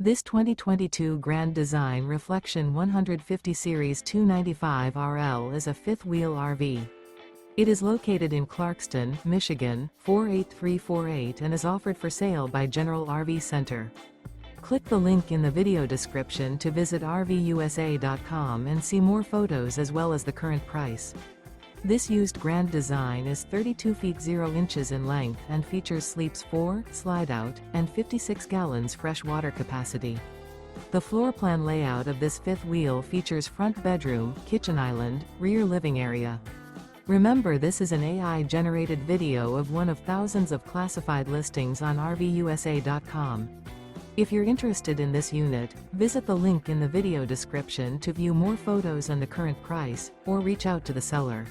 This 2022 Grand Design Reflection 150 Series 295RL is a fifth-wheel RV. It is located in Clarkston, Michigan, 48348 and is offered for sale by General RV Center. Click the link in the video description to visit RVUSA.com and see more photos as well as the current price. This used Grand Design is 32 feet 0 inches in length and features sleeps 4, Slideout, and 56 gallons fresh water capacity. The floor plan layout of this fifth wheel features front bedroom, kitchen island, rear living area. Remember, this is an AI-generated video of one of thousands of classified listings on RVUSA.com. If you're interested in this unit, visit the link in the video description to view more photos and the current price, or reach out to the seller.